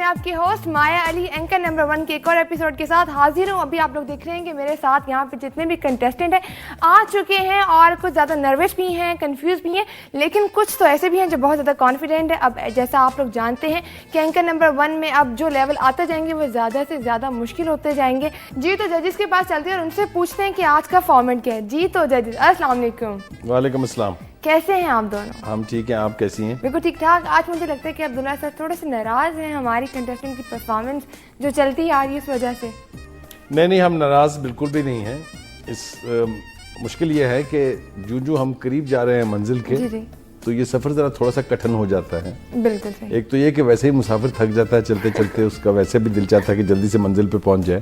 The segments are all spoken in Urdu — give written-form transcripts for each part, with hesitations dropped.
آپ کی ہوسٹ مایا علی اینکر نمبر 1 کے ایک اور ایپیسوڈ کے ساتھ حاضر ہوں. ابھی آپ لوگ دیکھ رہے ہیں کہ میرے ساتھ یہاں پہ جتنے بھی کنٹیسٹنٹ ہیں آ چکے ہیں اور کچھ زیادہ نروس بھی ہیں, کنفیوز بھی ہیں, لیکن کچھ تو ایسے بھی ہیں جو بہت زیادہ کانفیڈنٹ ہیں. اب جیسا آپ لوگ جانتے ہیں کہ اینکر نمبر 1 میں اب جو لیول آتے جائیں گے وہ زیادہ سے زیادہ مشکل ہوتے جائیں گے. جی تو ججز کے پاس چلتے ہیں اور ان سے پوچھتے ہیں کہ آج کا فارمیٹ کیا ہے. جی تو ججز السلام علیکم. وعلیکم السلام. کیسے ہیں آپ دونوں؟ ہم ٹھیک ہیں, آپ کیسی ہیں؟ بالکل ٹھیک ٹھاک. آج مجھے لگتا ہے کہ عبداللہ سر تھوڑے سے ناراض ہیں ہماری کنٹیسٹنٹ کی پرفارمنس جو چلتی آ رہی ہے اس وجہ سے. نہیں, ہم ناراض بالکل بھی نہیں ہیں. اس مشکل یہ ہے کہ جو ہم قریب جا رہے ہیں منزل کے, جی تو یہ سفر ذرا تھوڑا سا کٹھن ہو جاتا ہے. بالکل صحیح. ایک تو یہ کہ ویسے ہی مسافر تھک جاتا ہے چلتے چلتے, اس کا ویسے بھی دل چاہتا ہے کہ جلدی سے منزل پہ پہنچ جائے.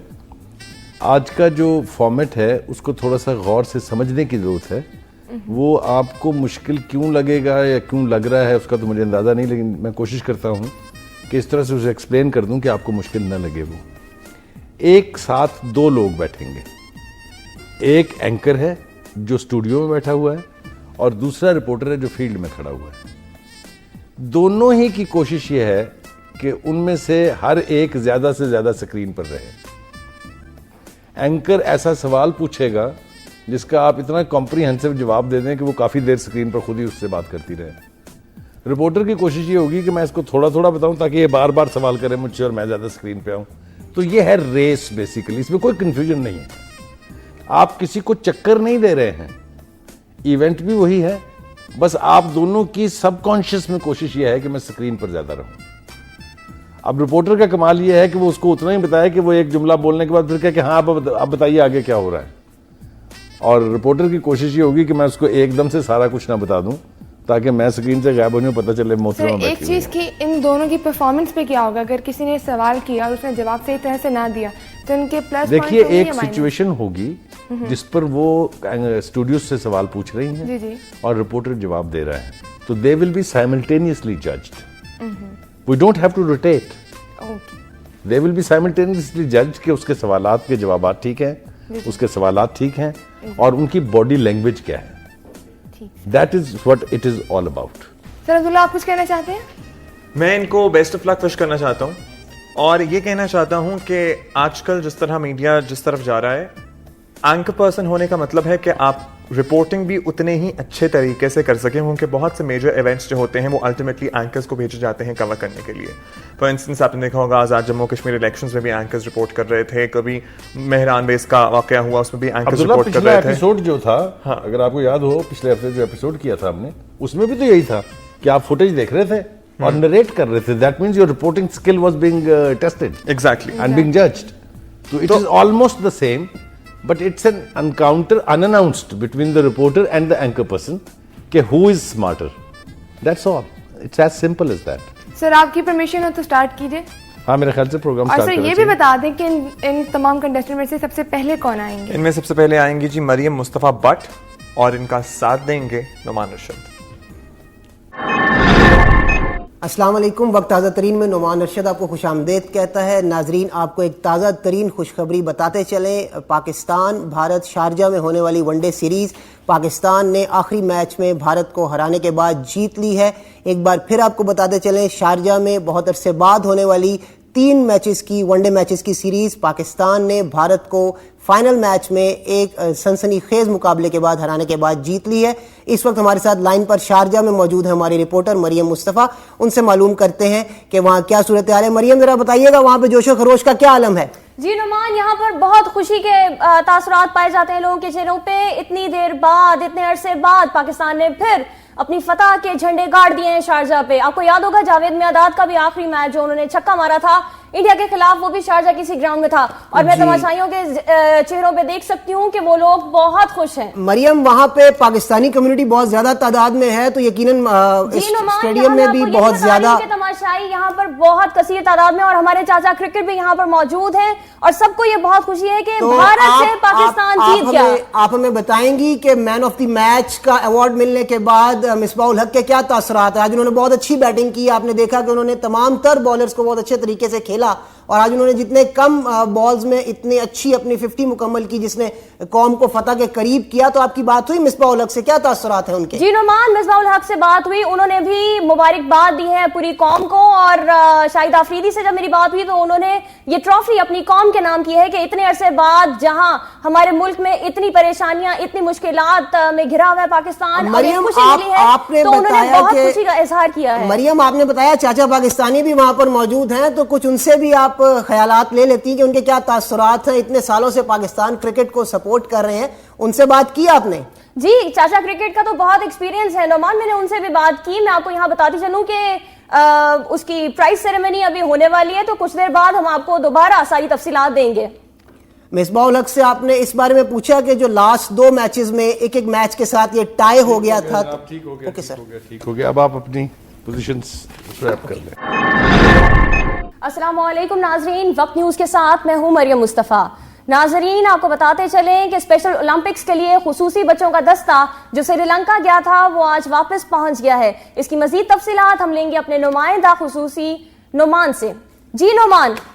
آج کا جو فارمیٹ ہے اس کو تھوڑا سا غور سے سمجھنے کی ضرورت ہے. وہ آپ کو مشکل کیوں لگے گا یا کیوں لگ رہا ہے اس کا تو مجھے اندازہ نہیں, لیکن میں کوشش کرتا ہوں کہ اس طرح سے اسے ایکسپلین کر دوں کہ آپ کو مشکل نہ لگے. وہ ایک ساتھ دو لوگ بیٹھیں گے, ایک اینکر ہے جو اسٹوڈیو میں بیٹھا ہوا ہے اور دوسرا رپورٹر ہے جو فیلڈ میں کھڑا ہوا ہے. دونوں ہی کی کوشش یہ ہے کہ ان میں سے ہر ایک زیادہ سے زیادہ سکرین پر رہے. اینکر ایسا سوال پوچھے گا جس کا آپ اتنا کمپریہنسو جواب دے دیں کہ وہ کافی دیر سکرین پر خود ہی اس سے بات کرتی رہے. رپورٹر کی کوشش یہ ہوگی کہ میں اس کو تھوڑا تھوڑا بتاؤں تاکہ یہ بار بار سوال کرے مجھ سے اور میں زیادہ سکرین پہ آؤں. تو یہ ہے ریس بیسیکلی, اس میں کوئی کنفیوژن نہیں ہے. آپ کسی کو چکر نہیں دے رہے ہیں, ایونٹ بھی وہی ہے, بس آپ دونوں کی سب کانشیس میں کوشش یہ ہے کہ میں سکرین پر زیادہ رہوں. اب رپورٹر کا کمال یہ ہے کہ وہ اس کو اتنا ہی بتایا کہ وہ ایک جملہ بولنے کے بعد پھر کہ ہاں اب بتائیے آگے کیا ہو رہا ہے. اور رپورٹر کی کوشش یہ ہوگی کہ میں اس کو ایک دم سے سارا کچھ نہ بتا دوں تاکہ میں سکرین سے غائب ہونے میں پتہ چلے محترمہ بیٹھی ہوئی ہے. ایک چیز کی ان دونوں کی پرفارمنس پہ کیا ہوگا اگر کسی نے سوال کیا اور اس نے جواب صحیح طرح سے نہ دیا تو ان کے پلس دیکھیے ایک سچویشن ہوگی جس پر وہ اسٹوڈیو سے سوال پوچھ رہی ہیں اور رپورٹر جواب دے رہا ہے, تو they will be simultaneously judged. We don't have to rotate, they will be simultaneously judged کہ اس کے سوالات کے جوابات ٹھیک ہیں, اس کے سوالات ٹھیک ہیں اور ان کی باڈی لینگویج کیا ہے. That is what it is all about. سر عبداللہ آپ کچھ کہنا چاہتے ہیں؟ میں ان کو بیسٹ آف لک وش کرنا چاہتا ہوں اور یہ کہنا چاہتا ہوں کہ آج کل جس طرح میڈیا جس طرف جا رہا ہے, اینکر پرسن ہونے کا مطلب ہے کہ آپ رپورٹنگ بھی اتنے ہی اچھے طریقے سے کر سکیں, کیونکہ بہت سے میجر ایونٹس جو ہوتے ہیں وہ الٹیمیٹلی اینکرز کو بھیجے جاتے ہیں کور کرنے کے لیے. فار انسٹنس آپ نے دیکھا ہوگا آزاد جموں کشمیر الیکشنز میں بھی اینکرز رپورٹ کر رہے تھے, کبھی مہران بیس کا واقعہ ہوا اس میں بھی اینکرز رپورٹ کر رہے تھے. ایپیسوڈ جو تھا, اگر آپ کو یاد ہو پچھلے ہفتے جو ایپیسوڈ کیا تھا ہم نے, اس میں بھی تو یہی تھا کہ آپ فوٹیج دیکھ رہے تھے اور نریٹ کر رہے تھے. That means your reporting skill was being tested exactly and being judged. تو it is almost the same, but it's an encounter unannounced between the reporter and the anchor person کہ who is smarter. That's all. It's as simple as that. سر آپ کی پرمیشن ہو تو سٹارٹ کیجئے. ہاں میرے خیال سے پروگرام اور سر یہ بھی بتا دیں کہ ان تمام کنٹیسٹنٹ میں سے سب سے پہلے کون آئیں گے؟ ان میں سب سے پہلے آئیں گی جی مریم مصطفیٰ بٹ اور ان کا ساتھ دیں گے نعمان ارشد. السلام علیکم. وقت تازہ ترین میں نعمان ارشد آپ کو خوش آمدید کہتا ہے. ناظرین آپ کو ایک تازہ ترین خوشخبری بتاتے چلیں. پاکستان بھارت شارجہ میں ہونے والی ون ڈے سیریز پاکستان نے آخری میچ میں بھارت کو ہرانے کے بعد جیت لی ہے. ایک بار پھر آپ کو بتاتے چلیں شارجہ میں بہت عرصے بعد ہونے والی 3 میچز کی ون ڈے میچز کی سیریز پاکستان نے بھارت کو فائنل میچ میں ایک سنسنی خیز مقابلے کے بعد ہرانے کے بعد جیت لی ہے. اس وقت ہمارے ساتھ لائن پر شارجہ میں موجود ہے ہماری رپورٹر مریم مصطفیٰ. ان سے معلوم کرتے ہیں کہ وہاں کیا صورتحال ہے. مریم ذرا بتائیے گا وہاں پہ جوش و خروش کا کیا عالم ہے؟ جی نعمان, یہاں پر بہت خوشی کے تاثرات پائے جاتے ہیں لوگوں کے چہروں پہ. اتنی دیر بعد, اتنے عرصے بعد پاکستان نے پھر اپنی فتح کے جھنڈے گاڑ دیے ہیں شارجہ پہ. آپ کو یاد ہوگا جاوید میاداد کا بھی آخری میچ جو انہوں نے چھکا مارا تھا انڈیا کے خلاف, وہ بھی شارجہ کسی گراؤنڈ میں تھا اور میں تماشائیوں کے چہروں پہ دیکھ سکتی ہوں کہ وہ لوگ بہت خوش ہیں. مریم وہاں پہ پاکستانی کمیونٹی بہت زیادہ تعداد میں ہے تو یقیناً اسٹیڈیم میں بھی بہت زیادہ تماشائی یہاں پر بہت کثیر تعداد میں, اور ہمارے چاچا کرکٹ بھی یہاں پر موجود ہیں اور سب کو یہ بہت خوشی ہے کہ بھارت سے پاکستان جیت گیا. آپ ہمیں بتائیں گی کہ مین آف دی میچ کا ایوارڈ ملنے کے بعد مصباح الحق کے کیا تاثرات ہیں؟ آج انہوں نے بہت اچھی بیٹنگ کی, آپ نے دیکھا کہ انہوں نے تمام تر بالرز کو بہت اچھے طریقے سے کھیلا اور آج انہوں نے جتنے کم بالز میں اتنی اچھی اپنی 50 مکمل کی جس نے قوم کو فتح کے قریب کیا. تو آپ کی بات ہوئی مصباح الحق سے, کیا تاثرات ہیں ان کے؟ جی نعمان, مصباح الحق سے بات ہوئی, انہوں نے بھی مبارکباد دی ہے پوری قوم کو. اور شاہد آفریدی سے جب میری بات ہوئی تو انہوں نے یہ ٹرافی اپنی قوم کے نام کی ہے کہ اتنے عرصے بعد جہاں ہمارے ملک میں اتنی پریشانیاں, اتنی مشکلات میں گھرا ہوا ہے پاکستان, مریم آپ نے تو انہوں نے بتایا بہت کہ خوشی کا اظہار کیا ہے. مریم آپ نے بتایا چاچا پاکستانی بھی وہاں پر موجود ہیں, تو کچھ ان سے بھی آپ خیالات لے لیتی ہیں کہ ان کے کیا تاثرات ہیں, اتنے سالوں سے پاکستان کرکٹ کو سپورٹ کر رہے ہیں, ان سے بات کی آپ نے؟ جی چاچا کرکٹ کا تو بہت ایکسپیرینس ہے نعمان, میں نے ان سے بھی بات کی. میں آپ کو یہاں بتاتی چلوں کہ اس کی پرائز سیریمنی ابھی ہونے والی ہے, تو کچھ دیر بعد ہم آپ کو دوبارہ ساری تفصیلات دیں گے. مصباح الحق سے آپ نے اس بارے میں پوچھا کہ جو لاسٹ 2 میچز میں ایک میچ کے ساتھ یہ ٹائی ہو گیا تھا. اوکے سر, ٹھیک ہو گیا, اب آپ اپنی پوزیشنز ریپ کر لیں. السلام علیکم ناظرین, وقت نیوز کے ساتھ میں ہوں مریم مصطفیٰ. ناظرین آپ کو بتاتے چلیں کہ اسپیشل اولمپکس کے لیے خصوصی بچوں کا دستہ جو سری لنکا گیا تھا وہ آج واپس پہنچ گیا ہے. اس کی مزید تفصیلات ہم لیں گے اپنے نمائندہ خصوصی نعمان سے. جی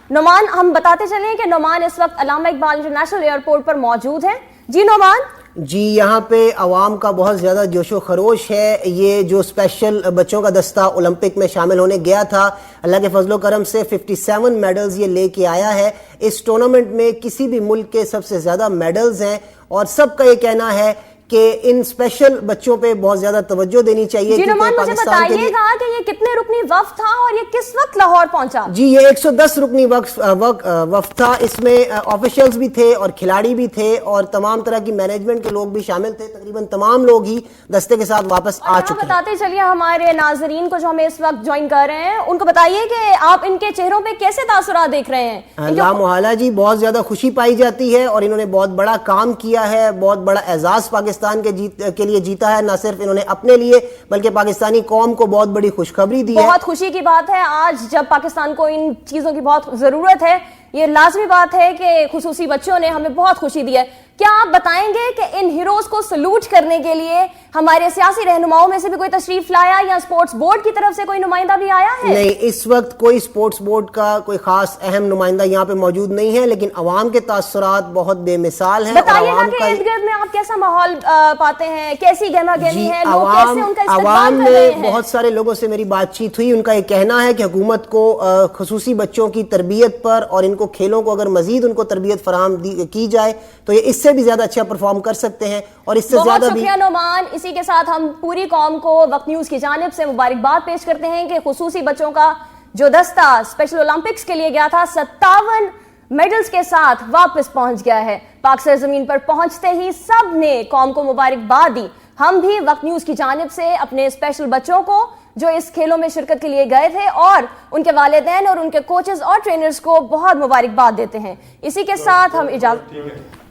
نعمان ہم بتاتے چلیں کہ نعمان اس وقت علامہ اقبال انٹرنیشنل ایئرپورٹ پر موجود ہیں. جی نعمان. جی یہاں پہ عوام کا بہت زیادہ جوش و خروش ہے. یہ جو اسپیشل بچوں کا دستہ اولمپک میں شامل ہونے گیا تھا, اللہ کے فضل و کرم سے 57 میڈلز یہ لے کے آیا ہے. اس ٹورنامنٹ میں کسی بھی ملک کے سب سے زیادہ میڈلز ہیں, اور سب کا یہ کہنا ہے کہ ان اسپیشل بچوں پہ بہت زیادہ توجہ دینی چاہیے. جی نعمان مجھے بتائیے گا کہ یہ کتنے رکنی وفد تھا اور یہ کس وقت لاہور پہنچا؟ جی یہ 110 رکنی وفد تھا. اس میں آفیشلز بھی تھے اور کھلاڑی بھی تھے اور تمام طرح کی مینجمنٹ کے لوگ بھی شامل تھے. تقریباً تمام لوگ ہی دستے کے ساتھ واپس آ چکے ہیں. بتاتے چلیے ہمارے ناظرین کو جو ہمیں اس وقت جوائن کر رہے ہیں ان کو بتائیے کہ آپ ان کے چہروں پہ کیسے تاثرات دیکھ رہے ہیں؟ لامحالہ جی بہت زیادہ خوشی پائی جاتی ہے, اور انہوں نے بہت بڑا کام کیا ہے, بہت بڑا اعزاز پاکستان کے لیے جیتا ہے. نہ صرف انہوں نے اپنے لیے بلکہ پاکستانی قوم کو بہت بڑی خوشخبری دی ہے. بہت خوشی کی بات ہے آج جب پاکستان کو ان چیزوں کی بہت ضرورت ہے. یہ لازمی بات ہے کہ خصوصی بچوں نے ہمیں بہت خوشی دی ہے. کیا آپ بتائیں گے کہ ان ہیروز کو سلوٹ کرنے کے لیے ہمارے سیاسی رہنماؤں میں سے بھی کوئی تشریف لایا یا اسپورٹس بورڈ کی طرف سے کوئی نمائندہ بھی آیا ہے؟ نہیں, اس وقت کوئی اسپورٹس بورڈ کا کوئی خاص اہم نمائندہ یہاں پہ موجود نہیں ہے, لیکن عوام کے تاثرات بہت بے مثال ہیں. بتائیے گا کہ ارد گرد میں آپ کیسا ماحول پاتے ہیں, کیسی گہما گہمی ہے, لوگ کیسے ان کا استقبال کر رہے ہیں؟ بہت سارے لوگوں سے میری بات چیت ہوئی, ان کا یہ کہنا ہے کہ حکومت کو خصوصی بچوں کی تربیت پر اور ان کو کھیلوں کو اگر مزید ان کو تربیت فراہم کی جائے تو یہ اس سے بھی زیادہ اچھا پرفارم کر سکتے ہیں, اور اس سے زیادہ بھی. شکریہ نعمان. اسی کے ساتھ ہم پوری قوم کو وقت نیوز کی جانب سے مبارکباد پیش کرتے ہیں کہ خصوصی بچوں کا جو دستہ اسپیشل اولمپکس کے لیے گیا تھا 57 میڈلز کے ساتھ واپس پہنچ گیا ہے. پاک سرزمین پر پہنچتے ہی سب نے قوم کو مبارکباد دی. ہم بھی وقت نیوز کی جانب سے اپنے اسپیشل بچوں کو جو اس کھیلوں میں شرکت کے لیے گئے تھے اور ان کے والدین اور ان کے کوچز اور ٹرینرز کو بہت مبارکباد دیتے ہیں. اسی کے ساتھ ہم اجازت.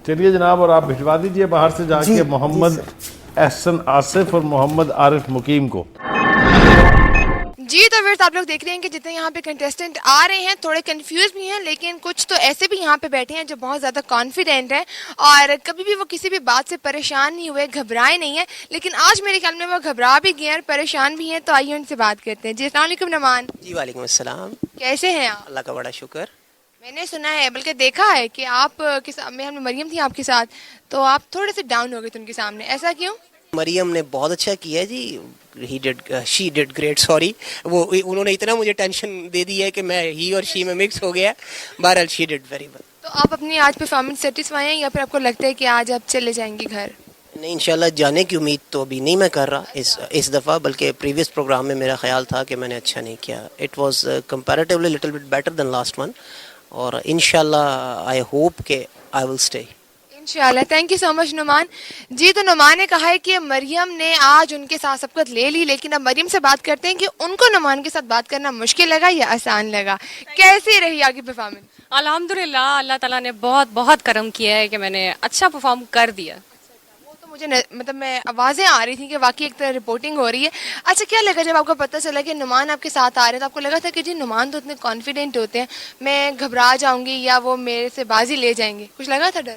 چلیے جناب, اور آپ بھجوا دیجئے باہر سے جا کے محمد احسن آصف اور محمد عارف مقیم کو. جی تو پھر آپ لوگ دیکھ رہے ہیں کہ جتنے یہاں پہ کنٹیسٹنٹ آ رہے ہیں تھوڑے کنفیوز بھی ہیں, لیکن کچھ تو ایسے بھی یہاں پہ بیٹھے ہیں جو بہت زیادہ کانفیڈنٹ ہیں اور کبھی بھی وہ کسی بھی بات سے پریشان نہیں ہوئے, گھبرائے نہیں ہیں. لیکن آج میرے خیال میں وہ گھبرا بھی گئے ہیں اور پریشان بھی ہیں, تو آئیے ان سے بات کرتے ہیں. جی السلام علیکم نعمان. جی وعلیکم السلام. کیسے ہیں آپ؟ اللہ کا بڑا شکر. میں نے سنا ہے بلکہ دیکھا ہے کہ آپ میں مریم تھی آپ کے ساتھ, تو آپ تھوڑے سے ڈاؤن ہو گئے تھے ان کے سامنے, ایسا کیوں؟ مریم نے بہت اچھا کیا جی, شی ڈیڈ گریٹ. سوری وہ انہوں نے اتنا مجھے ٹینشن دے دی ہے کہ میں ہی اور شی میں مکس ہو گیا. بہرحال شی ڈیڈ ویری ویل. تو آپ اپنی آج پرفارمنس سیٹسفائی ہیں یا پھر آپ کو لگتا ہے کہ آج آپ چلے جائیں گے گھر؟ نہیں, انشاءاللہ جانے کی امید تو ابھی نہیں میں کر رہا اس دفعہ, بلکہ پریویس پروگرام میں میرا خیال تھا کہ میں نے اچھا نہیں کیا. It was comparatively little bit better than last one, اور انشاءاللہ آئی ہوپ کہ آئی ول اسٹے انشاءاللہ. Thank you so much Noman. جی تو نعمان نے کہا ہے کہ مریم نے آج ان کے ساتھ سبقت لے لی, لیکن اب مریم سے بات کرتے ہیں کہ ان کو نعمان کے ساتھ بات کرنا مشکل لگا یا آسان لگا, کیسی رہی آگے پرفارمنس؟ الحمدللہ اللہ تعالیٰ نے بہت بہت کرم کیا ہے کہ میں نے اچھا پرفارم کر دیا. وہ تو مجھے مطلب میں آوازیں آ رہی تھیں کہ واقعی ایک طرح رپورٹنگ ہو رہی ہے. اچھا کیا لگا جب آپ کو پتہ چلا کہ نعمان آپ کے ساتھ آ رہے ہیں, تو آپ کو لگا تھا کہ جی نعمان تو اتنے کانفیڈنٹ ہوتے ہیں, میں گھبرا جاؤں گی یا وہ میرے سے بازی لے جائیں گے, کچھ لگا تھا ڈر؟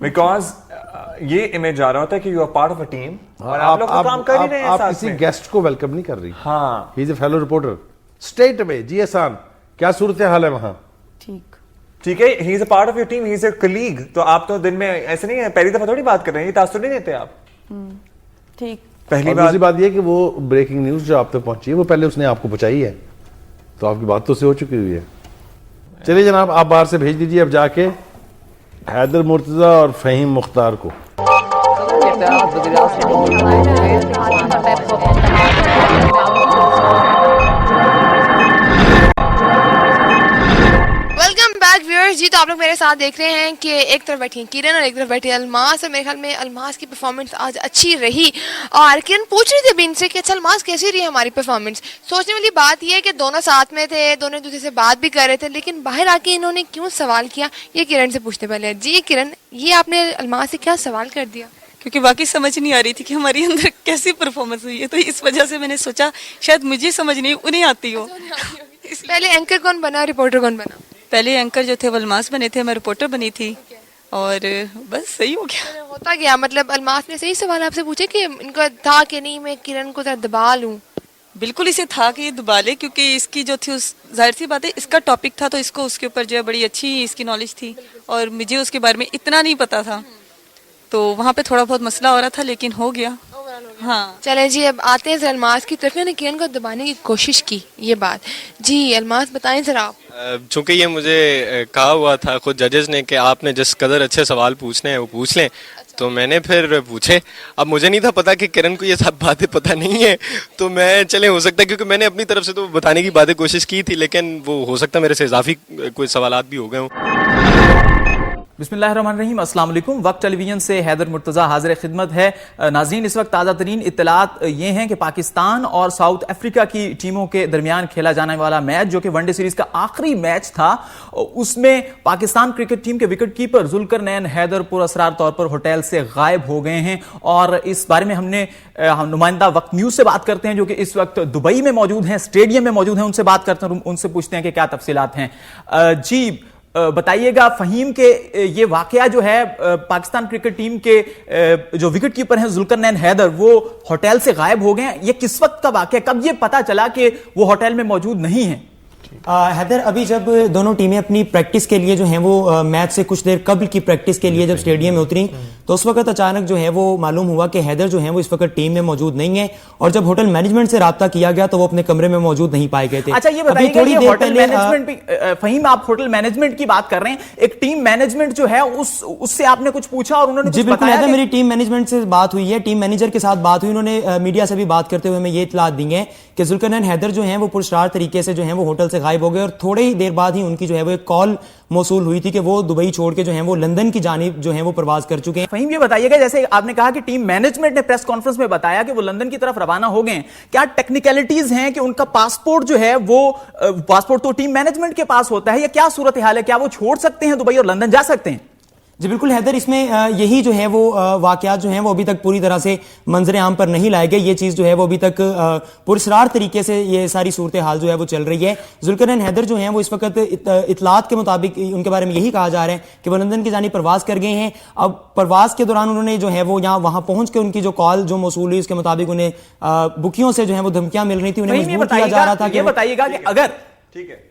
بیکاز یہ امیج آ رہا ہوتا ہے کہ you are part of a team اور آپ لوگ کام کر ہی رہے ہیں. آپ کسی گیسٹ کو ویلکم نہیں کر رہی. ہاں, he is a fellow reporter. State میں جی احسان کیا صورتحال ہے وہاں؟ ٹھیک ہے, he is a part of your team, he is a colleague. تو آپ تو دن میں ایسے نہیں ہے, پہلی دفعہ تھوڑی بات کر رہے ہیں, یہ تاثر نہیں دیتے آپ. ٹھیک. پہلی دوسری بات یہ کہ وہ بریکنگ نیوز جو آپ تک پہنچی ہے وہ پہلے اس نے آپ کو پہنچائی ہے, تو آپ کی بات تو سے ہو چکی ہوئی ہے. چلیے جناب, آپ باہر سے بھیج دیجیے اب جا کے حیدر مرتضی اور فہیم مختار کو. Welcome back viewers. جی تو آپ لوگ میرے ساتھ دیکھ رہے ہیں کہ ایک طرف بیٹھی ہیں کرن اور ایک طرف بیٹھی الماس, اور میرے خیال میں الماس کی پرفارمنس آج اچھی رہی. اور کرن پوچھ رہی تھی ابھی ان سے کہ اچھا الماس کیسی رہی ہماری پرفارمنس. سوچنے والی بات یہ ہے کہ دونوں ساتھ میں تھے, دونوں دوسرے سے بات بھی کر رہے تھے, لیکن باہر آ کے انہوں نے کیوں سوال کیا, یہ کرن سے پوچھتے پہلے. جی کرن, یہ آپ نے الماس سے کیا سوال کر دیا؟ کیونکہ واقعی سمجھ نہیں آ رہی تھی کہ ہماری اندر کیسی پرفارمنس ہوئی ہے, تو اس وجہ سے میں نے سوچا شاید مجھے سمجھ نہیں انہیں آتی ہو. پہلے اینکر کون بنا, رپورٹر کون بنا؟ پہلے اینکر جو تھے وہ الماس بنے تھے, میں رپورٹر بنی تھی, اور بس صحیح ہو گیا. ہوتا گیا مطلب الماس نے صحیح سوال آپ سے پوچھے کہ ان کو تھا کہ نہیں میں کرن کو ذرا دبا لوں؟ بالکل اسے تھا کہ یہ دبا لے, کیونکہ اس کی جو تھی ظاہر سی بات ہے اس کا ٹاپک تھا, تو اس کو اس کے اوپر جو ہے بڑی اچھی اس کی نالج تھی, اور مجھے اس کے بارے میں اتنا نہیں پتا تھا, تو وہاں پہ تھوڑا بہت مسئلہ ہو رہا تھا, لیکن ہو گیا. ہاں چلیں جی, اب آتے ہیں الماس کی طرف. نے کرن کو دبانے کی کوشش کی, یہ بات. جی الماس بتائیں ذرا آپ. چونکہ یہ مجھے کہا ہوا تھا خود ججز نے کہ آپ نے جس قدر اچھے سوال پوچھنے ہیں وہ پوچھ لیں, تو میں نے پھر پوچھے. اب مجھے نہیں تھا پتا کہ کرن کو یہ سب باتیں پتہ نہیں ہے, تو میں چلے ہو سکتا ہے کیونکہ میں نے اپنی طرف سے تو بتانے کی باتیں کوشش کی تھی, لیکن وہ ہو سکتا ہے میرے سے اضافی کوئی سوالات بھی ہو گئے ہوں. بسم اللہ الرحمن الرحیم. السلام علیکم. وقت ٹیلی ویژن سے حیدر مرتضی حاضر خدمت ہے. ناظرین, اس وقت تازہ ترین اطلاعات یہ ہیں کہ پاکستان اور ساؤتھ افریقہ کی ٹیموں کے درمیان کھیلا جانے والا میچ, جو کہ ون ڈے سیریز کا آخری میچ تھا, اس میں پاکستان کرکٹ ٹیم کے وکٹ کیپر ذوالقرنین حیدر پر اسرار طور پر ہوٹل سے غائب ہو گئے ہیں. اور اس بارے میں ہم نے نمائندہ وقت نیوز سے بات کرتے ہیں, جو کہ اس وقت دبئی میں موجود ہیں, اسٹیڈیم میں موجود ہیں. ان سے بات کرتے ہیں, ان سے پوچھتے ہیں کہ کیا تفصیلات ہیں. جی بتائیے گا فہیم کہ یہ واقعہ جو ہے پاکستان کرکٹ ٹیم کے جو وکٹ کیپر ہیں ذوالقرنین حیدر, وہ ہوٹل سے غائب ہو گئے ہیں, یہ کس وقت کا واقعہ, کب یہ پتا چلا کہ وہ ہوٹل میں موجود نہیں ہیں؟ حیدر, ابھی جب دونوں ٹیمیں اپنی پریکٹس کے لیے جو ہیں وہ میچ سے کچھ دیر قبل کی پریکٹس کے لیے جب اسٹیڈیم میں اتری, تو اس وقت اچانک جو ہے وہ معلوم ہوا کہ حیدر جو ہیں وہ اس وقت ٹیم میں موجود نہیں ہے, اور جب ہوٹل مینجمنٹ سے رابطہ کیا گیا تو وہ اپنے کمرے میں موجود نہیں پائے گئے تھے. اچھا یہ بتائیے کہ یہ ہوٹل مینجمنٹ, فہیم آپ ہوٹل مینجمنٹ کی بات کر رہے ہیں, ایک ٹیم مینجمنٹ جو ہے اس سے آپ نے کچھ پوچھا اور انہوں نے جی بالکل حیدر, میری ٹیم مینجمنٹ سے بات ہوئی ہے, ٹیم مینیجر کے ساتھ بات ہوئی, انہوں نے میڈیا سے بھی بات کرتے ہوئے ہمیں یہ اطلاعات دی ہیں کہ ذوالقرنین حیدر جو ہیں وہ پراسرار طریقے سے جو ہیں وہ ہوٹل سے غائب ہو گئے, اور تھوڑے ہی دیر بعد ہی ان کی جو ہے وہ ایک کال موصول ہوئی تھی کہ وہ دبئی چھوڑ کے جو ہیں وہ لندن کی جانب جو ہیں وہ پرواز کر چکے ہیں. فہیم یہ بتائیے گا, جیسے آپ نے کہا کہ ٹیم مینجمنٹ نے پریس کانفرنس میں بتایا کہ وہ لندن کی طرف روانہ ہو گئے ہیں, کیا ٹیکنیکلٹیز ہیں کہ ان کا پاسپورٹ جو ہے وہ پاسپورٹ تو ٹیم مینجمنٹ کے پاس ہوتا ہے, یا کیا صورتحال ہے, کیا وہ چھوڑ سکتے ہیں دبئی اور لندن جا سکتے ہیں؟ جی بالکل حیدر, اس میں یہی جو ہے وہ واقعات جو ہیں وہ ابھی تک پوری طرح سے منظر عام پر نہیں لائے گئے. یہ چیز جو ہے وہ ابھی تک پراسرار طریقے سے یہ ساری صورتحال جو ہے وہ چل رہی ہے. ذوالقرنین حیدر جو ہیں وہ اس وقت اطلاعات کے مطابق ان کے بارے میں یہی کہا جا رہا ہے کہ وہ لندن کی جانب پرواز کر گئے ہیں. اب پرواز کے دوران انہوں نے جو ہے وہ یہاں وہاں پہنچ کے ان کی جو کال جو موصول ہوئی اس کے مطابق انہیں بکیوں سے جو ہے وہ دھمکیاں مل رہی تھی, انہیں مجبور کیا جا رہا تھا. یہ بتائیے گا کہ اگر ٹھیک ہے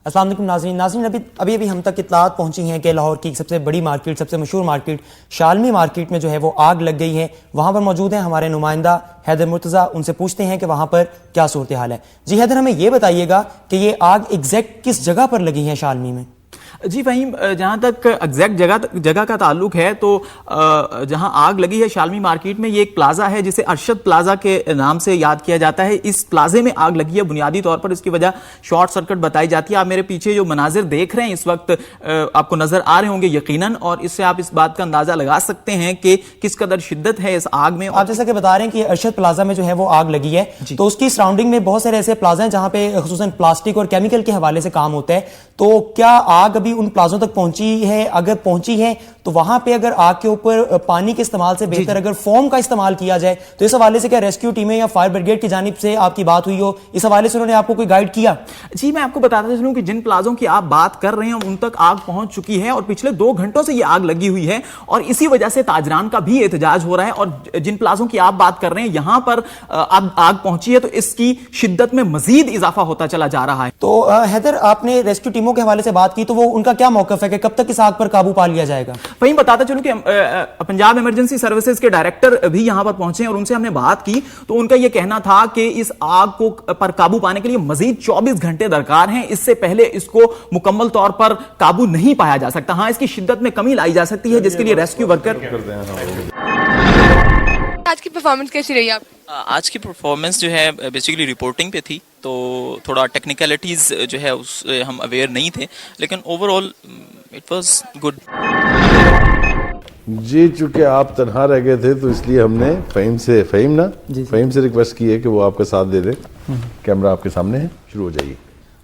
السلام علیکم ناظرین, ابھی ہم تک اطلاعات پہنچی ہیں کہ لاہور کی سب سے بڑی مارکیٹ, سب سے مشہور مارکیٹ شالمی مارکیٹ میں جو ہے وہ آگ لگ گئی ہے. وہاں پر موجود ہیں ہمارے نمائندہ حیدر مرتضی, ان سے پوچھتے ہیں کہ وہاں پر کیا صورتحال ہے. جی حیدر, ہمیں یہ بتائیے گا کہ یہ آگ ایگزیکٹ کس جگہ پر لگی ہے شالمی میں؟ جی فہیم, جہاں تک ایگزیکٹ جگہ کا تعلق ہے تو جہاں آگ لگی ہے شالمی مارکیٹ میں, یہ ایک پلازا ہے جسے ارشد پلازا کے نام سے یاد کیا جاتا ہے. اس پلازے میں آگ لگی ہے, بنیادی طور پر اس کی وجہ شارٹ سرکٹ بتائی جاتی ہے. آپ میرے پیچھے جو مناظر دیکھ رہے ہیں اس وقت آپ کو نظر آ رہے ہوں گے یقیناً, اور اس سے آپ اس بات کا اندازہ لگا سکتے ہیں کہ کس قدر شدت ہے اس آگ میں. آپ جیسا کہ بتا رہے ہیں کہ ارشد پلازا میں جو ہے وہ آگ لگی ہے, تو اس کی سراؤنڈنگ میں بہت سارے ایسے پلازا ہیں جہاں پہ خصوصاً پلاسٹک اور کیمیکل کے حوالے سے کام ہوتا ہے. تو کیا آگ ابھی ان پلازوں تک پہنچی ہے؟ اگر پہنچی ہے تو وہاں پہ اگر آگ کے اوپر پانی کے استعمال سے بہتر اگر فوم کا استعمال کیا جائے تو اس حوالے سے کیا ریسکیو ٹیمیں یا فائر بریگیڈ کی جانب سے آپ کی بات ہوئی ہو, اس حوالے سے انہوں نے آپ کو کوئی گائیڈ کیا؟ جی میں آپ کو بتاتا چلوں کہ جن پلازوں کی آپ بات کر رہے ہیں ان تک آگ پہنچ چکی ہے اور پچھلے 2 گھنٹوں سے یہ آگ لگی ہوئی ہے اور اسی وجہ سے تاجران کا بھی احتجاج ہو رہا ہے. اور جن پلازوں کی آپ بات کر رہے ہیں یہاں پر اب آگ پہنچی ہے تو اس کی شدت میں مزید اضافہ ہوتا چلا جا رہا ہے. تو حیدر, آپ نے ریسکیو ٹیموں کے حوالے سے بات کی تو وہ ان کا کیا موقف ہے کہ کب تک اس آگ پر قابو پا لیا جائے گا؟ وہیں بتاتا چلوں کہ پنجاب ایمرجنسی سروسز کے ڈائریکٹر بھی یہاں پر پہنچے اور ان سے ہم نے بات کی تو ان کا یہ کہنا تھا کہ اس آگ کو پر قابو پانے کے لیے مزید 24 گھنٹے درکار ہیں, اس سے پہلے اس کو مکمل طور پر قابو نہیں پایا جا سکتا. ہاں اس کی شدت میں کمی لائی جا سکتی ہے جس کے لیے ریسکیو ورکر. آج کی پرفارمنس کیسی رہی آپ؟ آج کی پرفارمنس جو ہے بیسیکلی رپورٹنگ پہ تھی تو تھوڑا ٹیکنیکلٹیز جو ہے اس ہم اویئر نہیں تھے, لیکن over all it was good. جی چونکہ آپ تنہا رہ گئے تھے تو اس لیے ہم نے فہیم سے ریکویسٹ کی ہے کہ وہ آپ کا ساتھ دے دے. کیمرہ آپ کے سامنے ہے, شروع ہو جائیے.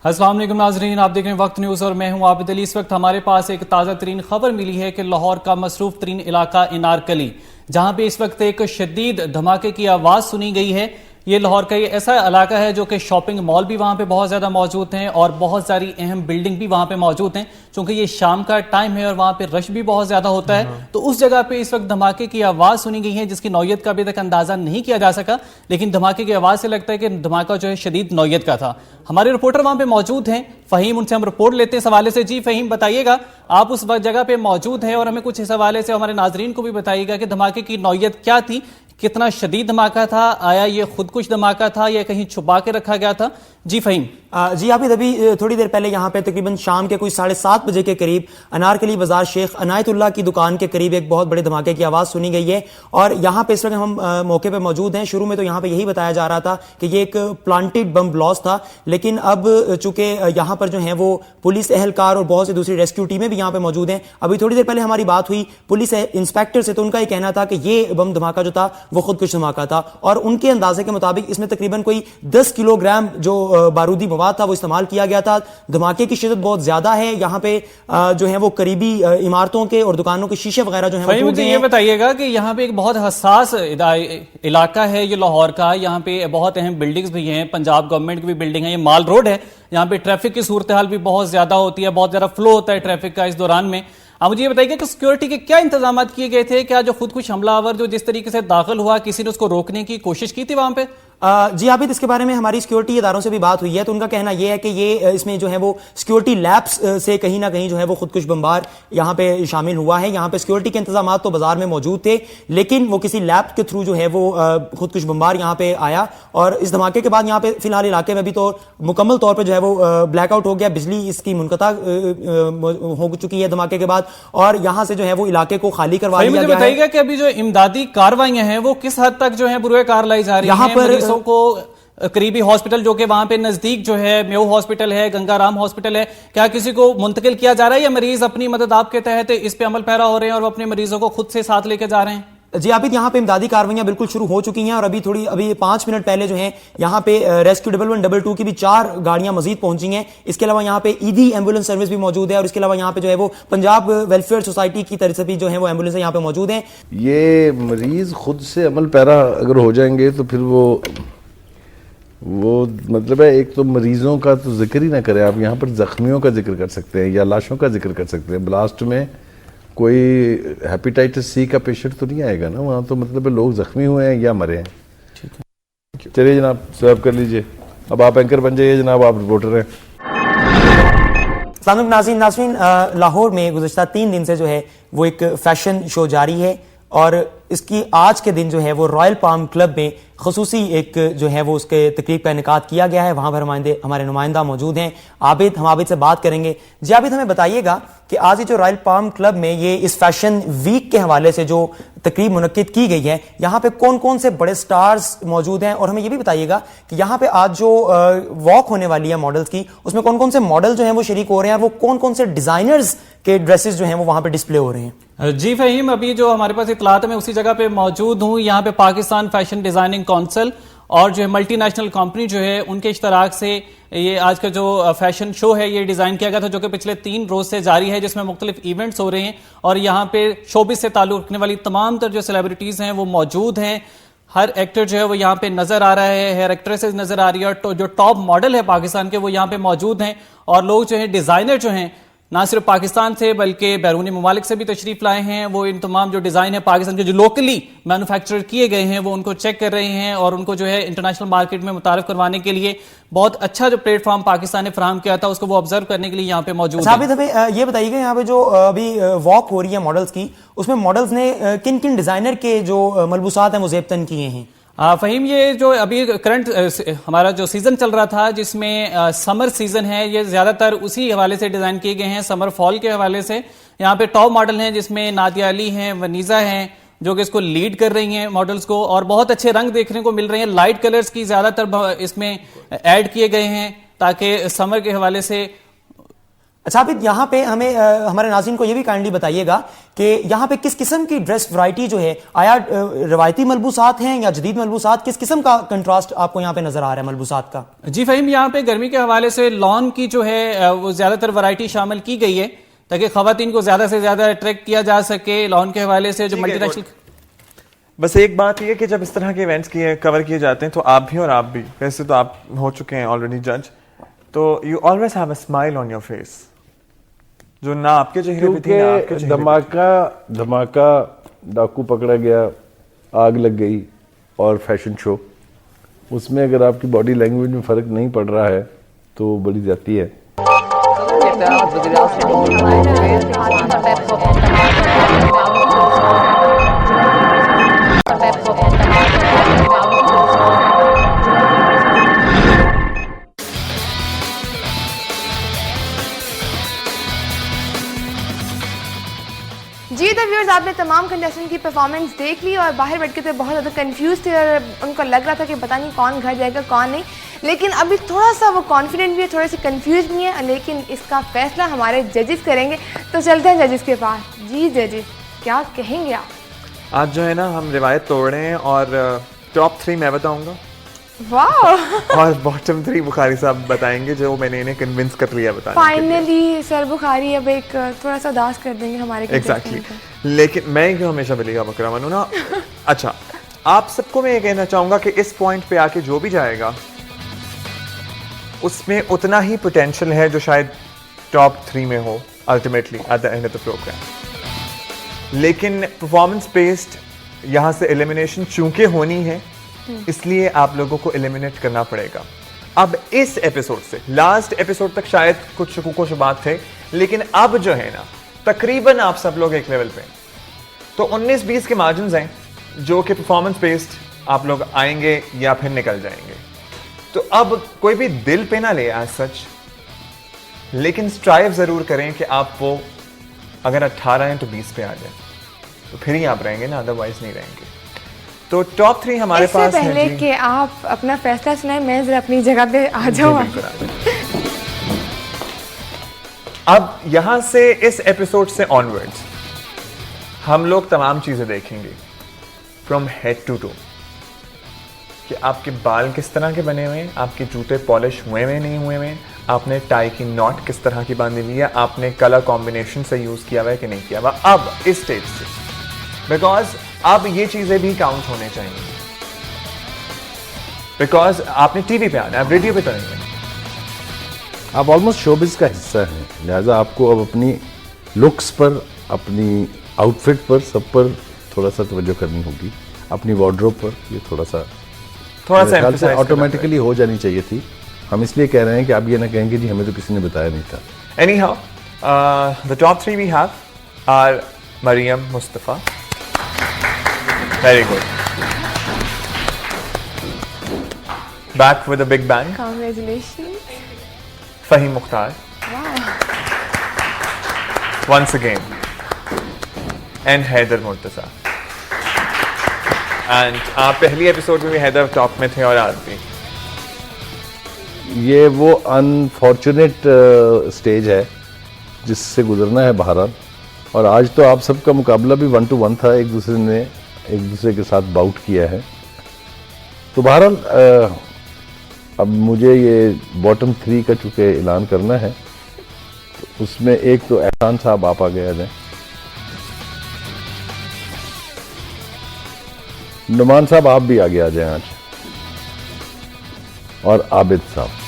السلام علیکم ناظرین, آپ دیکھ رہے ہیں وقت نیوز اور میں ہوں عابد علی. اس وقت ہمارے پاس ایک تازہ ترین خبر ملی ہے کہ لاہور کا مصروف ترین علاقہ انارکلی, جہاں پہ اس وقت ایک شدید دھماکے کی آواز سنی گئی ہے. یہ لاہور کا یہ ایسا علاقہ ہے جو کہ شاپنگ مال بھی وہاں پہ بہت زیادہ موجود ہیں اور بہت ساری اہم بلڈنگ بھی وہاں پہ موجود ہیں, چونکہ یہ شام کا ٹائم ہے اور وہاں پہ رش بھی بہت زیادہ ہوتا ہے. تو اس جگہ پہ اس وقت دھماکے کی آواز سنی گئی ہے جس کی نوعیت کا ابھی تک اندازہ نہیں کیا جا سکا, لیکن دھماکے کی آواز سے لگتا ہے کہ دھماکہ جو ہے شدید نوعیت کا تھا. ہمارے رپورٹر وہاں پہ موجود ہیں فہیم, ان سے ہم رپورٹ لیتے ہیں اس حوالے سے. جی فہیم بتائیے گا, آپ اس جگہ پہ موجود ہیں اور ہمیں کچھ اس حوالے سے ہمارے ناظرین کو بھی بتائیے گا کہ دھماکے کی نوعیت کیا تھی, کتنا شدید دھماکہ تھا, آیا یہ خود کچھ دھماکہ تھا یا کہیں چھپا کے رکھا گیا تھا. جی فہیم. جی عابد, ابھی تھوڑی دیر پہلے یہاں پہ تقریباً شام کے کوئی 7:30 بجے کے قریب انارکلی بازار شیخ عنایت اللہ کی دکان کے قریب ایک بہت بڑے دھماکے کی آواز سنی گئی ہے. اور یہاں پہ اس وقت ہم موقع پہ موجود ہیں. شروع میں تو یہاں پہ یہی بتایا جا رہا تھا کہ یہ ایک پلانٹڈ بم بلاس تھا, لیکن اب چونکہ یہاں پر جو ہیں وہ پولیس اہلکار اور بہت سی دوسری ریسکیو ٹیمیں بھی یہاں پہ موجود ہیں. ابھی تھوڑی دیر پہلے ہماری بات ہوئی پولیس انسپیکٹر سے, تو ان کا یہ کہنا تھا کہ یہ بم دھماکہ جو تھا وہ خودکش دھماکہ تھا اور ان کے اندازے کے مطابق اس میں تقریباً کوئی 10 کلو گرام جو بارودی مواد تھا وہ استعمال کیا گیا تھا. دھماکے کی شدت بہت زیادہ ہے. یہاں پہ جو ہے وہ قریبی عمارتوں کے اور دکانوں کے شیشے وغیرہ جو ہیں. مجھے یہ بتائیے گا کہ یہاں پہ ایک بہت حساس علاقہ ہے یہ لاہور کا, یہاں پہ بہت اہم بلڈنگز بھی ہیں, پنجاب گورنمنٹ کی بھی بلڈنگ ہے, یہ مال روڈ ہے, یہاں پہ ٹریفک کی صورتحال بھی بہت زیادہ ہوتی ہے, بہت زیادہ فلو ہوتا ہے ٹریفک کا اس دوران میں. آپ مجھے یہ بتائیے کہ سیکیورٹی کے کیا انتظامات کیے گئے تھے؟ کیا جو خود کچھ حملہ آور جو جس طریقے سے داخل ہوا کسی نے اس کو روکنے کی کوشش کی تھی وہاں پہ؟ جی عابد, اس کے بارے میں ہماری سیکیورٹی اداروں سے بھی بات ہوئی ہے تو ان کا کہنا یہ ہے کہ یہ اس میں جو ہے وہ سیکیورٹی لیبس سے کہیں نہ کہیں جو ہے وہ خودکش بمبار یہاں پہ شامل ہوا ہے. یہاں پہ سیکیورٹی کے انتظامات تو بازار میں موجود تھے, لیکن وہ کسی لیب کے تھرو جو ہے وہ خودکش بمبار یہاں پہ آیا. اور اس دھماکے کے بعد یہاں پہ فی الحال علاقے میں بھی تو مکمل طور پہ جو ہے وہ بلیک آؤٹ ہو گیا, بجلی اس کی منقطع ہو چکی ہے دھماکے کے بعد, اور یہاں سے جو ہے وہ علاقے کو خالی کروا دیا گیا ہے. مجھے بتائیے گا کہ ابھی جو امدادی کارروائیاں ہیں وہ کس حد تک جو ہے بروئے کار لائی جا رہی ہیں؟ مریضوں کو قریبی ہاسپٹل جو کہ وہاں پہ نزدیک جو ہے میو ہاسپٹل ہے, گنگا رام ہاسپٹل ہے, کیا کسی کو منتقل کیا جا رہا ہے یا مریض اپنی مدد آپ کے تحت اس پہ عمل پیرا ہو رہے ہیں اور وہ اپنے مریضوں کو خود سے ساتھ لے کے جا رہے ہیں؟ جی عابد, یہاں پہ امدادی کاروائیاں بالکل شروع ہو چکی ہیں اور ابھی 5 منٹ پہلے جو ہیں یہاں پہ ریسکیو 112 کی بھی 4 گاڑیاں مزید پہنچی ہیں. اس کے علاوہ یہاں پہ ایدھی ایمبولینس سروس بھی موجود ہے اور اس کے علاوہ یہاں پہ جو ہے وہ پنجاب ویلفیئر سوسائٹی کی طرف سے بھی جو ہے وہ ایمبولینس یہاں پہ موجود ہیں. یہ مریض خود سے عمل پیرا اگر ہو جائیں گے تو پھر وہ مطلب ہے, ایک تو مریضوں کا تو ذکر ہی نہ کریں آپ, یہاں پر زخمیوں کا ذکر کر سکتے ہیں یا لاشوں کا ذکر کر سکتے ہیں. بلاسٹ میں کوئی ہیپیٹائٹس سی کا پیشنٹ تو نہیں آئے گا نا وہاں, تو مطلب لوگ زخمی ہوئے ہیں یا مرے ہیں. چلیے جناب سرو کر لیجئے, اب آپ اینکر بن جائیے جناب, آپ رپورٹر ہیں. السلام علیکم ناظرین, لاہور میں گزشتہ 3 دن سے جو ہے وہ ایک فیشن شو جاری ہے اور اس کی آج کے دن جو ہے وہ رائل پام کلب میں خصوصی ایک جو ہے وہ اس کے تقریب کا انعقاد کیا گیا ہے. وہاں پر ہمارے نمائندہ موجود ہیں عابد, ہم عابد سے بات کریں گے. جی عابد, ہمیں بتائیے گا کہ آج جو رائل پام کلب میں یہ اس فیشن ویک کے حوالے سے جو تقریب منعقد کی گئی ہے یہاں پہ کون کون سے بڑے سٹارز موجود ہیں, اور ہمیں یہ بھی بتائیے گا کہ یہاں پہ آج جو واک ہونے والی ہے ماڈلز کی اس میں کون کون سے ماڈل جو ہیں وہ شریک ہو رہے ہیں اور وہ کون کون سے ڈیزائنرز کے ڈریسز جو ہیں وہ وہاں پہ ڈسپلے ہو رہے ہیں. جی فہیم, ابھی جو ہمارے پاس اطلاعات ہے میں اسی جگہ پہ موجود ہوں. یہاں پہ پاکستان فیشن ڈیزائننگ کونسل اور جو ہے ملٹی نیشنل کمپنی جو ہے ان کے اشتراک سے یہ آج کا جو فیشن شو ہے یہ ڈیزائن کیا گیا تھا جو کہ پچھلے 3 روز سے جاری ہے جس میں مختلف ایونٹس ہو رہے ہیں اور یہاں پہ شوبز سے تعلق رکھنے والی تمام تر جو سیلیبریٹیز ہیں وہ موجود ہیں. ہر ایکٹر جو ہے وہ یہاں پہ نظر آ رہا ہے, ہر ایکٹریسز نظر آ رہی ہے اور جو ٹاپ ماڈل ہے پاکستان کے وہ یہاں پہ موجود ہیں اور لوگ جو ہیں ڈیزائنر جو ہیں نہ صرف پاکستان سے بلکہ بیرونی ممالک سے بھی تشریف لائے ہیں. وہ ان تمام جو ڈیزائن ہے پاکستان کے جو لوکلی مینوفیکچر کیے گئے ہیں وہ ان کو چیک کر رہے ہیں اور ان کو جو ہے انٹرنیشنل مارکیٹ میں متعارف کروانے کے لیے بہت اچھا جو پلیٹ فارم پاکستان نے فراہم کیا تھا اس کو وہ آبزرو کرنے کے لیے یہاں پہ موجود ہیں. ثابت ہمیں یہ بتائیے گا یہاں پہ جو ابھی واک ہو رہی ہے ماڈلز کی اس میں ماڈلز نے کن کن ڈیزائنر کے جو ملبوسات ہیں وہ زیبتن کیے ہیں؟ فہیم یہ جو ابھی کرنٹ ہمارا جو سیزن چل رہا تھا جس میں سمر سیزن ہے یہ زیادہ تر اسی حوالے سے ڈیزائن کیے گئے ہیں سمر فال کے حوالے سے. یہاں پہ ٹاپ ماڈل ہیں جس میں نادیہ علی ہیں, ونیزا ہیں جو کہ اس کو لیڈ کر رہی ہیں ماڈلز کو اور بہت اچھے رنگ دیکھنے کو مل رہے ہیں. لائٹ کلرز کی زیادہ تر اس میں ایڈ کیے گئے ہیں تاکہ سمر کے حوالے سے. اچھا آپ یہاں پہ ہمیں ہمارے ناظرین کو یہ بھی کائنڈلی بتائیے گا کہ یہاں پہ کس قسم کی ڈریس ورائٹی جو ہے آیا روایتی ملبوسات ہیں یا جدید ملبوسات, کس قسم کا کنٹراسٹ آپ کو یہاں پہ نظر آ رہا ہے ملبوسات کا؟ جی فہیم یہاں پہ گرمی کے حوالے سے لان کی جو ہے وہ زیادہ تر ورائٹی شامل کی گئی ہے تاکہ خواتین کو زیادہ سے زیادہ اٹریکٹ کیا جا سکے. لان کے حوالے سے جو ملٹی نیشنل بس ایک بات یہ کہ جب اس طرح کے ایونٹس کور کیے جاتے ہیں تو آپ بھی اور آپ بھی ویسے تو آپ ہو چکے ہیں آلریڈی جج, تو you always have a smile on your face جو نہ آپ کے چہرے پہ تھی نہ آپ کے چہرے پہ. دھماکہ ڈاکو پکڑا گیا, آگ لگ گئی اور فیشن شو, اس میں اگر آپ کی باڈی لینگویج میں فرق نہیں پڑ رہا ہے تو بڑی زیادتی ہے. جی تو ویورز آپ نے تمام کنٹیسٹنٹ کی پرفارمنس دیکھ لی اور باہر بیٹھ کے تو بہت زیادہ کنفیوز تھے اور ان کو لگ رہا تھا کہ پتہ نہیں کون گھر جائے گا کون نہیں, لیکن ابھی تھوڑا سا وہ کانفیڈنٹ بھی ہے, تھوڑے سے کنفیوز بھی ہیں, لیکن اس کا فیصلہ ہمارے ججز کریں گے. تو چلتے ہیں ججز کے پاس. جی ججز کیا کہیں گے آپ؟ آج جو ہے نا ہم روایت توڑ رہے ہیں اور ٹاپ 3 میں بتاؤں گا اور باٹم 3 بخاری صاحب بتائیں گے جو میں نے انہیں کنونس کر لیا بتانے. فائنلی سر بخاری اب ایک تھوڑا سا اداس کر دیں گے ہمارے. ایگزیکٹلی, لیکن میں کیوں ہمیشہ بلی کا بکرا بنوں نا. اچھا آپ سب کو میں یہ کہنا چاہوں گا کہ اس پوائنٹ پہ آ کے جو بھی جائے گا اس میں اتنا ہی پوٹینشیل ہے جو شاید ٹاپ 3 میں ہو ultimately at the end of the programme. لیکن پرفارمنس بیسڈ یہاں سے ایلیمینیشن چونکہ ہونی ہے اس لیے آپ لوگوں کو ایلیمینیٹ کرنا پڑے گا. اب اس ایپیسوڈ سے لاسٹ ایپیسوڈ تک شاید کچھ شکوک و شبہات تھے, لیکن اب جو ہے نا تقریباً آپ سب لوگ ایک لیول پہ, تو 19-20 کے مارجنز ہیں جو کہ پرفارمنس بیسڈ آپ لوگ آئیں گے یا پھر نکل جائیں گے. تو اب کوئی بھی دل پہ نہ لے ایز سچ, لیکن اسٹرائیو ضرور کریں کہ آپ وہ اگر 18 ہیں تو 20 پہ آ جائیں, تو پھر ہی آپ رہیں گے نا, ادروائز نہیں رہیں گے. تو ٹاپ 3 ہمارے پاس ہیں. اس سے پہلے کہ آپ اپنا فیصلہ سنائیں میں ذرا اپنی جگہ پہ آ جاؤں. اب یہاں سے اس ایپیسوڈ سے آنورڈز ہم لوگ تمام چیزیں دیکھیں گے فرام ہیڈ ٹو ٹو, کہ آپ کے بال کس طرح کے بنے ہوئے ہیں, آپ کے جوتے پالش ہوئے ہوئے نہیں ہوئے ہوئے, آپ نے ٹائی کی ناٹ کس طرح کی باندھی ہوئی ہے, آپ نے کلر کمبینیشن سے یوز کیا ہوا ہے کہ نہیں کیا ہوا اب اس اسٹیج سے, بیکاز اب یہ چیزیں بھی کاؤنٹ ہونے چاہیے. بیکاز آپ نے ٹی وی پہ آنا ہے, آپ ریڈیو پہ تو نہیں ہے, آپ آلموسٹ شوبز کا حصہ ہیں, لہٰذا آپ کو اب اپنی لکس پر, اپنی آؤٹ فٹ پر, سب پر تھوڑا سا توجہ کرنی ہوگی. اپنی وارڈروب پر یہ تھوڑا سا آٹومیٹکلی ہو جانی چاہیے تھی. ہم اس لیے کہہ رہے ہیں کہ آپ یہ نہ کہیں گے جی ہمیں تو کسی نے بتایا نہیں تھا. Anyhow the top 3 we have are Maryam Mustafa, very good, back with a big bang, Congratulations. Faheem Mukhtar, once again, and Haider Murtaza. And آپ پہلی ایپیسوڈ میں بھی حیدر ٹاپ میں تھے اور آج بھی. یہ وہ انفارچونیٹ سٹیج ہے جس سے گزرنا ہے بہرحال, اور آج تو آپ سب کا مقابلہ بھی 1 to 1 تھا, ایک دوسرے نے ایک دوسرے کے ساتھ باؤٹ کیا ہے. تو بہرحال اب مجھے یہ باٹم 3 کا چونکہ اعلان کرنا ہے تو اس میں ایک تو احسان صاحب آپ آگے آ جائیں. نعمان صاحب آپ بھی آگے آ جائیں آج, اور عابد صاحب.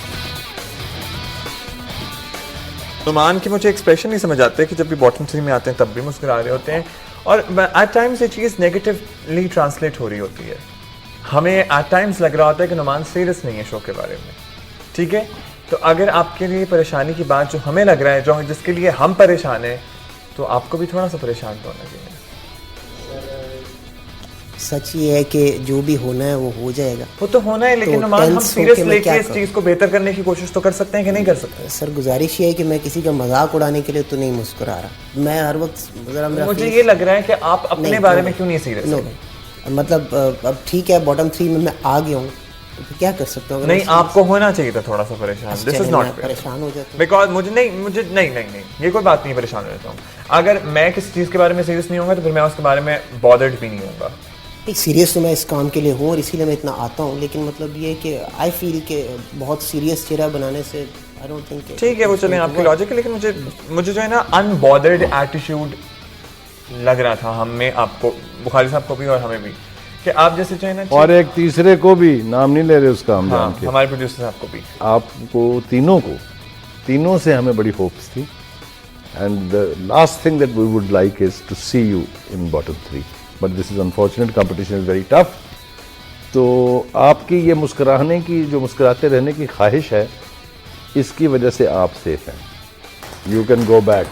نعمان کی مجھے ایکسپریشن نہیں سمجھ آتے کہ جب بھی باٹم 3 میں آتے ہیں تب بھی مسکرا رہے ہوتے ہیں, اور ایٹ ٹائمز یہ چیز نیگیٹولی ٹرانسلیٹ ہو رہی ہوتی ہے. ہمیں ایٹ ٹائمز لگ رہا ہوتا ہے کہ نعمان سیریس نہیں ہے شو کے بارے میں, ٹھیک ہے. تو اگر آپ کے لیے پریشانی کی بات جو ہمیں لگ رہا ہے, جو جس کے لیے ہم پریشان ہیں, تو آپ کو بھی تھوڑا سا پریشان تو ہونا چاہیے. سچ یہ ہے کہ جو بھی ہونا ہے وہ ہو جائے گا, وہ تو ہونا ہے, لیکن نعمان ہم سیریس لے کے اس چیز کو بہتر کرنے کی کوشش تو کر سکتے ہیں کہ نہیں کر سکتے؟ سر گزارش یہ ہے کہ میں کسی کا مذاق اڑانے کے لیے تو نہیں مسکرا رہا, میں ہر وقت ذرا مجھے یہ لگ رہا ہے کہ آپ اپنے بارے میں کیوں نہیں سیریس ہیں. مطلب اب ٹھیک ہے باٹم 3 میں آ گیا ہوں, کیا کر سکتا ہوں؟ نہیں, آپ کو ہونا چاہیے تھا تھوڑا سا پریشان. دس از ناٹ پریشان ہو جاتا بیکاز مجھے نہیں یہ کوئی بات نہیں, پریشان ہو جاتا ہوں. اگر میں کسی چیز کے بارے میں سیریس نہیں ہوں گا تو پھر میں اس کے بارے میں بادرڈ بھی نہیں ہوں گا. سیریس تو میں اس کام کے لیے ہوں اور اسی لیے میں اتنا آتا ہوں, لیکن مطلب یہ کہ آئی فیل کہ بہت سیریس چہرہ بنانے سے آئی ڈونٹ تھنک. ٹھیک ہے وہ چلیں آپ کی لاجک ہے, لیکن مجھے جو ہے نا ان بادرڈ ایٹیٹیوڈ لگ رہا تھا ہمیں, آپ کو, بخاری صاحب کو بھی اور ہمیں بھی, کہ آپ جیسے جو ہے نا, اور ایک تیسرے کو بھی نام نہیں لے رہے اس کا, ہم جان کے ہمارے پروڈیوسر صاحب کو بھی, آپ کو تینوں سے ہمیں بڑی ہوپس تھی. And the last thing that we would like is to see you in bottom 3. But this is unfortunate, competition is very tough. تو آپ کی یہ مسکرانے کی, جو مسکراتے رہنے کی خواہش ہے, اس کی وجہ سے آپ سیف ہیں. You can go back.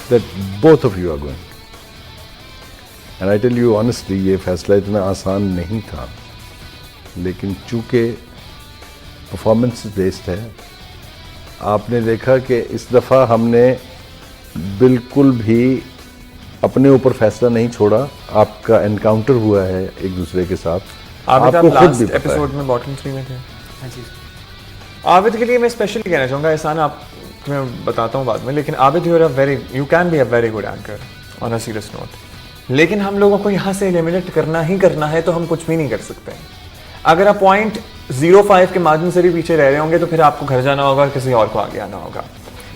That both of you are going. And I tell you honestly, یہ فیصلہ اتنا آسان نہیں تھا, لیکن چونکہ پرفارمنس بیسڈ ہے, آپ نے دیکھا کہ اس دفعہ ہم نے بالکل بھی اپنے اوپر فیصلہ نہیں چھوڑا. آپ کا انکاؤنٹر ہوا ہے ایک دوسرے کے ساتھ. آپ کو خود بھی ایپیسوڈ میں باٹم 3 میں تھے. عابد کے لیے میں اسپیشلی کہنا چاہوں گا, احسان آپ میں بتاتا ہوں بعد میں, لیکن Abid you can be a very good anchor on a serious note, لیکن ہم لوگوں کو یہاں سے ایلیمینیٹ کرنا ہی کرنا ہے, تو ہم کچھ بھی نہیں کر سکتے. اگر آپ 0.05 کے مارجن سے بھی پیچھے رہ رہے ہوں گے تو پھر آپ کو گھر جانا ہوگا اور کسی اور کو آگے آنا ہوگا,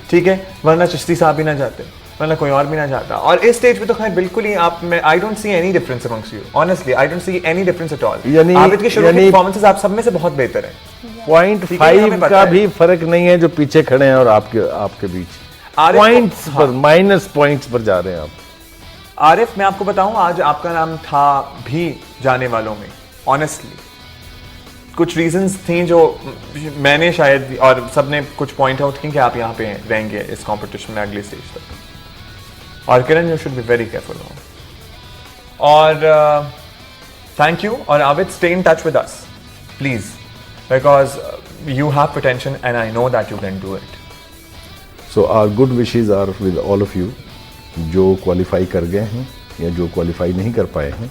ٹھیک ہے, ورنہ چشتی صاحب بھی نہ جاتے, ورنہ کوئی اور بھی نہ جاتا. اور اس سٹیج پہ تو خیر بالکل ہی آپ میں I don't see any difference amongst you, honestly I don't see any difference at all. Abid کے شروع کی پرفارمنسز آپ سب میں سے بہت بہتر ہیں. 0.5 کا بھی فرق نہیں ہے جو پیچھے کھڑے ہیں اور آپ کے بیچ پوائنٹس پر, مائنس پوائنٹس پر جا رہے ہیں آپ. عارف میں آپ کو بتاؤں, آج آپ کا نام تھا بھی جانے والوں میں. آنیسٹلی کچھ ریزنز تھیں جو میں نے شاید, اور سب نے کچھ پوائنٹ آؤٹ کی کہ آپ یہاں پہ رہیں گے اس کمپٹیشن میں اگلی سٹیج تک. اور Kiran you should be very careful. اور تھینک یو. اور Abid stay in touch with us please, because you have potential and I know that you can do it. So our good wishes are with all of you جو کوالیفائی کر گئے ہیں یا جو کوالیفائی نہیں کر پائے ہیں.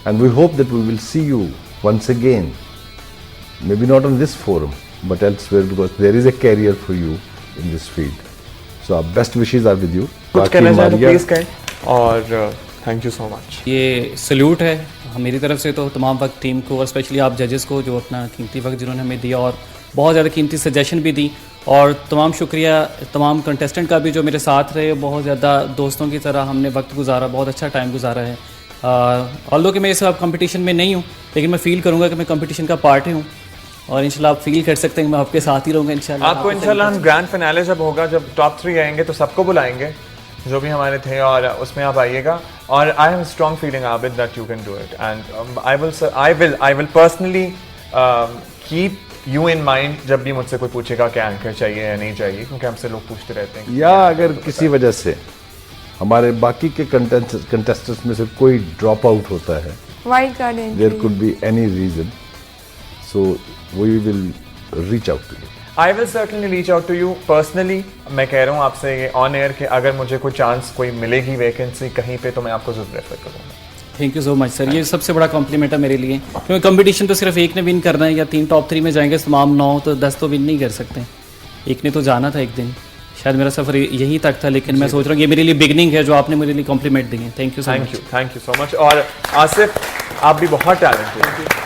And we hope that we will see you once again, maybe not on this forum but elsewhere, because there is a career for you in this field. So our best wishes are with you. کچھ کہنا چاہیں تو پلیز کہیں, اور تھینک یو سو مچ. یہ سلیوٹ ہے میری طرف سے تو تمام وقت ٹیم کو, اور اسپیشلی آپ ججز کو جو اپنا قیمتی وقت جنہوں نے ہمیں دیا اور بہت زیادہ قیمتی سجیشن بھی دی. اور تمام شکریہ تمام کنٹیسٹنٹ کا بھی جو میرے ساتھ رہے, بہت زیادہ دوستوں کی طرح ہم نے وقت گزارا, بہت اچھا ٹائم گزارا ہے. آلدو کہ میں اس وقت کمپٹیشن میں نہیں ہوں, لیکن میں فیل کروں گا کہ میں کمپٹیشن کا پارٹ ہوں, اور انشاءاللہ آپ فیل کر سکتے ہیں میں آپ کے ساتھ ہی رہوں گا انشاءاللہ. آپ کو انشاءاللہ ہم گرینڈ فنالے جب ہوگا, جب ٹاپ 3 آئیں گے تو سب کو بلائیں گے جو بھی ہمارے تھے, اور اس میں آپ آئیے گا. اور I have strong feeling Abid that you can do it, and I will personally keep you in mind جب بھی مجھ سے کوئی پوچھے گا کہ اینکر چاہیے یا نہیں چاہیے, کیونکہ ہم سے لوگ پوچھتے رہتے ہیں. یا اگر کسی وجہ سے ہمارے باقی کے کنٹیسٹنٹس میں سے کوئی ڈراپ آؤٹ ہوتا ہے, there could be any reason, so we will reach out to you. I will certainly reach out to you personally. میں کہہ رہا ہوں آپ سے یہ آن ایئر کہ اگر مجھے کوئی چانس کوئی ملے گی ویکینسی کہیں پہ تو میں آپ کو ضرور ریفر کروں گا. تھینک یو سو مچ سر, یہ سب سے بڑا کمپلیمنٹ ہے میرے لیے, کیونکہ کمپٹیشن تو صرف ایک نے ون کرنا ہے, یا 3 ٹاپ 3 میں جائیں گے تمام 9 تو 10 تو ون نہیں کر سکتے, ایک نے تو جانا تھا ایک دن. شاید میرا سفر یہی تک تھا, لیکن میں سوچ رہا ہوں یہ میرے لیے بگننگ ہے جو آپ نے میرے لیے کمپلیمنٹ دی ہے. Thank you so much. Thank you so much. اور آصف آپ بھی بہت ٹیلنٹڈ ہیں.